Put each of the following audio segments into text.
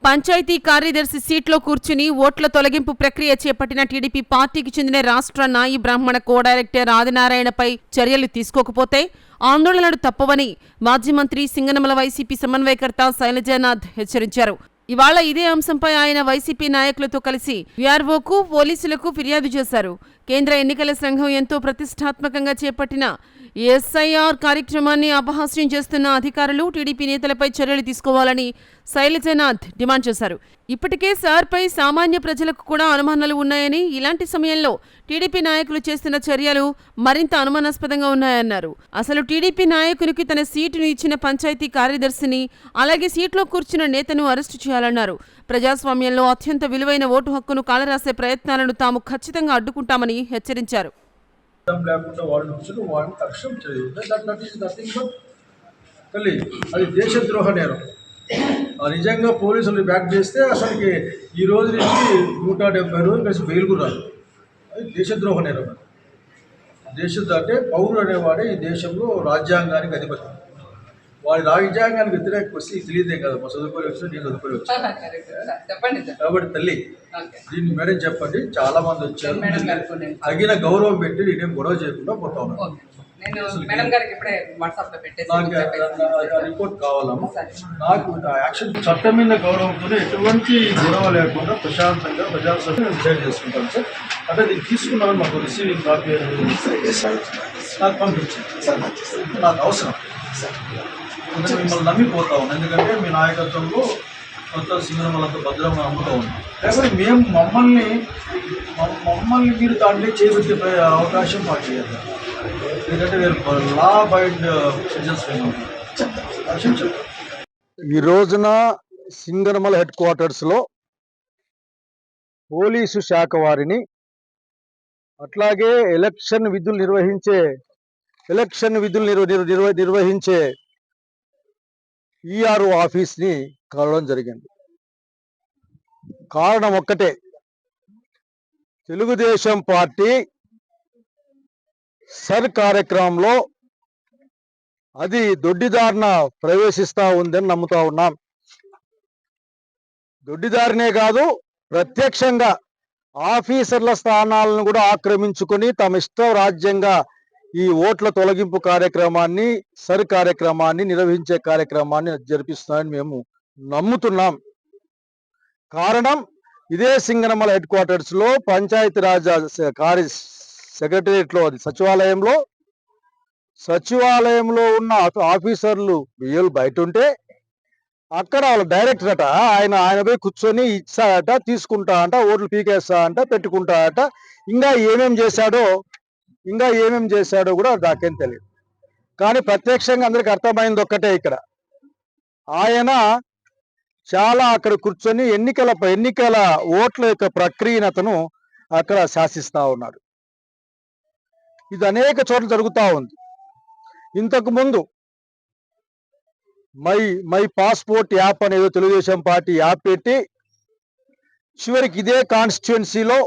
పంచాయతీ కార్యదర్శి సీట్లో కూర్చుని ఓట్ల తొలగింపు ప్రక్రియ చేపట్టిన టీడీపీ పార్టీకి చెందిన రాష్ట్ర నాయి బ్రాహ్మణ కో డైరెక్టర్ ఆదినారాయణపై చర్యలు తీసుకోకపోతే ఆందోళనలు తప్పవని మాజీ మంత్రి సింగనమల వైసీపీ సమన్వయకర్త శైలజానాథ్ హెచ్చరించారు. ఇవాళ ఇదే అంశంపై ఆయన వైసీపీ నాయకులతో కలిసి వీఆర్ఓకు, పోలీసులకు ఫిర్యాదు చేశారు. కేంద్ర ఎన్నికల సంఘం ఎంతో ప్రతిష్టాత్మకంగా చేపట్టిన ఎస్ఐఆర్ కార్యక్రమాన్ని అపహాస్యం చేస్తున్న అధికారులు, టీడీపీ నేతలపై చర్యలు తీసుకోవాలని శైలజానాథ్ డిమాండ్ చేశారు. ఇప్పటికే సార్పై సామాన్య ప్రజలకు కూడా అనుమానాలు ఉన్నాయని, ఇలాంటి సమయంలో టీడీపీ నాయకులు చేస్తున్న చర్యలు మరింత అనుమానాస్పదంగా ఉన్నాయన్నారు. అసలు టీడీపీ నాయకునికి తన సీటును ఇచ్చిన పంచాయతీ కార్యదర్శిని, అలాగే సీట్లో కూర్చున్న నేతను అరెస్టు చేయాలన్నారు. ప్రజాస్వామ్యంలో అత్యంత విలువైన ఓటు హక్కును కాలరాసే ప్రయత్నాలను తాము ఖచ్చితంగా అడ్డుకుంటామని హెచ్చరించారు. అది దేశద్రోహ నేరం. నిజంగా పోలీసులు బ్యాక్ చేస్తే అసలుకి ఈ రోజు నుంచి 170 రోజులు కలిసి బెయిల్ కూడా రాదు. అది దేశద్రోహ నేరం. అంటే పౌరుడు అనేవాడే ఈ దేశంలో రాజ్యాంగానికి అధిపతి. వాడి రాజ్యాంగానికి వ్యతిరేక వస్తే తెలియదే కదా, మా చదువుకొని వచ్చి నేను చదువుకొని వచ్చాను కాబట్టి తల్లి దీన్ని మేడం చెప్పండి. చాలా మంది వచ్చారు, అగిన గౌరవం పెట్టి నేనేం గొడవ చేయకుండా పోతా ఉన్నాను. రిపోర్ట్ కావాలమ్మా నాకు. యాక్షన్ చట్టం మీద గౌరవంతో ఎటువంటి గొడవ లేకుండా ప్రశాంతంగా ప్రజాస్వామ్యం డిసైడ్ చేసుకుంటాను సార్. అంటే దీన్ని తీసుకున్నామని మాకు రిసీవింగ్ కాపీ నాకు పంపించింది. నాకు అవసరం మిమ్మల్ని నమ్మిపోతా ఉన్నాం. ఎందుకంటే మీ నాయకత్వంలో కొత్త సింగనమలంతా భద్రంగా నమ్ముతూ ఉన్నాం. లేకపోతే మేము మమ్మల్ని మీరు దాంట్లో చేపట్టే అవకాశం మాకు లేదు. ఎందుకంటే మీరు లా బైండ్ ఈ రోజున సింగనమల హెడ్ క్వార్టర్స్లో పోలీసు శాఖ వారిని, అట్లాగే ఎలక్షన్ విధులు నిర్వహించే ఈఆర్ఓ ఆఫీస్ని కలవడం జరిగింది. కారణం ఒక్కటే, తెలుగుదేశం పార్టీ సర్ కార్యక్రమంలో అది దొడ్డిదారిన ప్రవేశిస్తూ ఉందని నమ్ముతా ఉన్నాం. దొడ్డిదారినే కాదు, ప్రత్యక్షంగా ఆఫీసర్ల స్థానాలను కూడా ఆక్రమించుకొని తమ ఇష్ట రాజ్యంగా ఈ ఓట్ల తొలగింపు కార్యక్రమాన్ని, సర్ కార్యక్రమాన్ని, నిర్వహించే కార్యక్రమాన్ని జరిపిస్తున్నారని మేము నమ్ముతున్నాం. కారణం, ఇదే సింగనమల హెడ్ క్వార్టర్స్లో పంచాయతీరాజ్ సెక్రటరియట్లో, అది సచివాలయంలో ఉన్న ఆఫీసర్లు బియ్యలు బయట ఉంటే అక్కడ వాళ్ళ డైరెక్టర్ అట, ఆయన పోయి కూర్చొని ఇచ్చాడట, తీసుకుంటా అంట, ఓట్లు పీకేస్తా అంట, పెట్టుకుంటా అట. ఇంకా ఏమేం చేశాడో కూడా నాకేం తెలియదు. కానీ ప్రత్యక్షంగా అందరికి అర్థమైంది ఒక్కటే, ఇక్కడ ఆయన చాలా అక్కడ కూర్చొని ఎన్నికల ఓట్ల యొక్క ప్రక్రియను అతను అక్కడ శాసిస్తా ఉన్నాడు. ఇది అనేక చోట్ల జరుగుతూ ఉంది. ఇంతకు ముందు మై పాస్పోర్ట్ యాప్ అనేది తెలుగుదేశం పార్టీ యాప్ పెట్టి చివరికి ఇదే కాన్స్టిట్యుయెన్సీలో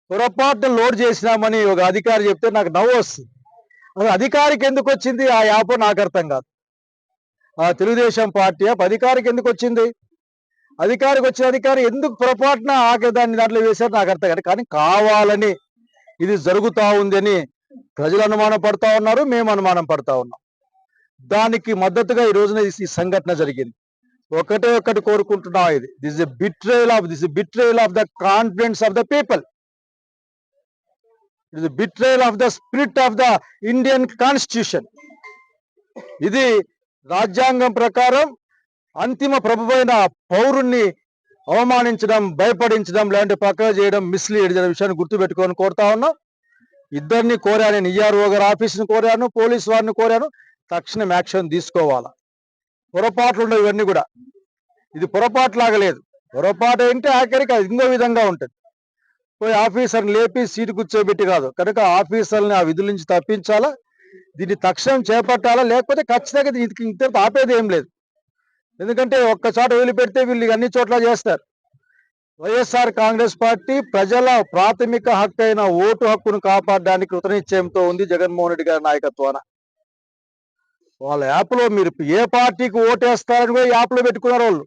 పొరపాటున లోడ్ చేసినామని ఒక అధికారి చెప్తే నాకు నవ్వు వస్తుంది. అసలు అధికారికి ఎందుకు వచ్చింది ఆ యాప్ నాకు అర్థం కాదు. ఆ తెలుగుదేశం పార్టీ యాప్ అధికారికి ఎందుకు వచ్చింది? అధికారికి వచ్చిన అధికారి ఎందుకు పొరపాటున దాంట్లో వేశారు నాకు అర్థం కాదు. కానీ కావాలని ఇది జరుగుతూ ఉందని ప్రజలు అనుమానం పడతా ఉన్నారు, మేము అనుమానం పడతా ఉన్నాం. దానికి మద్దతుగా ఈ రోజున ఈ సంఘటన జరిగింది. ఒకటి కోరుకుంటున్నా, this is betrayal of the confidence of the people. It is betrayal of the spirit of the Indian constitution. ఇది రాజ్యాంగం ప్రకారం అంతిమ ప్రభువైన పౌరుణ్ణి అవమానించడం, భయపడించడం, లాంటి పక్కన చేయడం, మిస్లీడ్ చేయడం విషయాన్ని గుర్తుపెట్టుకొని కోరుతా ఉన్నాం. ఇద్దరిని కోరాను, నేను ఈఆర్ఓ గారి ఆఫీస్ని కోరాను, పోలీసు వారిని కోరాను, తక్షణం యాక్షన్ తీసుకోవాలా. పొరపాట్లు ఉండవు ఇవన్నీ కూడా. ఇది పొరపాట్లాగా లేదు. పొరపాటు అంటే ఆఖరికి అది ఇంకో విధంగా ఉంటుంది. పోయి ఆఫీసర్ని లేపి సీటు కూర్చోబెట్టి కాదు. కనుక ఆఫీసర్ని ఆ విధుల నుంచి తప్పించాలా, దీన్ని తక్షణం చేపట్టాలా, లేకపోతే ఖచ్చితంగా ఇంత ఆపేది ఏం లేదు. ఎందుకంటే ఒక్కచోట వదిలిపెడితే వీళ్ళు అన్ని చోట్ల చేస్తారు. వైఎస్ఆర్ కాంగ్రెస్ పార్టీ ప్రజల ప్రాథమిక హక్కు అయిన ఓటు హక్కును కాపాడడానికి కృతనిశ్చయంతో ఉంది జగన్మోహన్ రెడ్డి గారి నాయకత్వాన. వాళ్ళ యాప్లో మీరు ఏ పార్టీకి ఓటేస్తారని కూడా యాప్లో పెట్టుకున్నారు వాళ్ళు.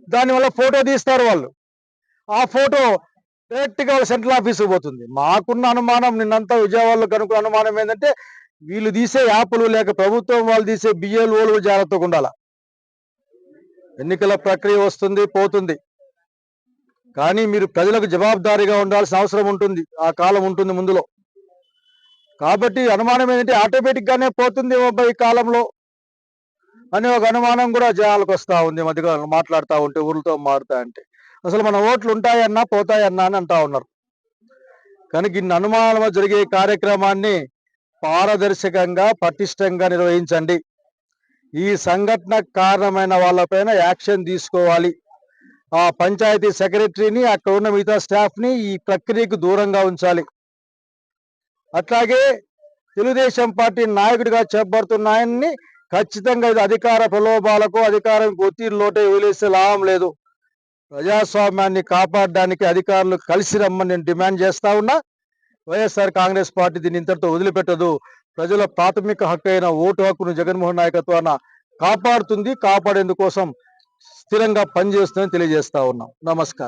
దానివల్ల ఫోటో తీస్తారు వాళ్ళు. ఆ ఫోటో డైరెక్ట్గా వాళ్ళ సెంట్రల్ ఆఫీస్కి పోతుంది. మాకున్న అనుమానం, నిన్నంతా విజయవాడలో కనుక్కున్న అనుమానం ఏంటంటే వీళ్ళు తీసే యాప్లు లేక ప్రభుత్వం వాళ్ళు తీసే బిఎల్ఓలు జాగ్రత్తగా ఉండాల. ఎన్నికల ప్రక్రియ వస్తుంది పోతుంది, కానీ మీరు ప్రజలకు జవాబుదారీగా ఉండాల్సిన అవసరం ఉంటుంది. ఆ కాలం ఉంటుంది ముందులో. కాబట్టి అనుమానం ఏంటంటే ఆటోమేటిక్ గానే పోతుంది ఈ కాలంలో అనే ఒక అనుమానం కూడా జనాలకు వస్తూ ఉంది. మధ్యగా మాట్లాడుతూ ఉంటే, ఊర్లతో మారుతా అంటే అసలు మన ఓట్లు ఉంటాయన్నా పోతాయన్నా అని అంటా ఉన్నారు. కనుక ఇన్ని అనుమానాలు జరిగే కార్యక్రమాన్ని పారదర్శకంగా పటిష్టంగా నిర్వహించండి. ఈ సంఘటన కారణమైన వాళ్ళపైన యాక్షన్ తీసుకోవాలి. ఆ పంచాయతీ సెక్రటరీని, అక్కడ ఉన్న మిగతా స్టాఫ్ ని ఈ ప్రక్రియకు దూరంగా ఉంచాలి. అట్లాగే తెలుగుదేశం పార్టీ నాయకుడిగా చెప్పబడుతున్న ఆయన్ని ఖచ్చితంగా ఇది అధికార ప్రలోభాలకు, అధికారం ఒత్తిడిలోటే వదిలేసే లాభం లేదు. ప్రజాస్వామ్యాన్ని కాపాడడానికి అధికారులు కలిసి రమ్మని నేను డిమాండ్ చేస్తా ఉన్నా. వైఎస్ఆర్ కాంగ్రెస్ పార్టీ దీన్ని ఇంతటితో వదిలిపెట్టదు. ప్రజల ప్రాథమిక హక్కు అయిన ఓటు హక్కును జగన్మోహన్ నాయకత్వాన కాపాడుతుంది. కాపాడేందుకోసం స్థిరంగా పనిచేస్తుందని తెలియజేస్తా ఉన్నాం. నమస్కారం.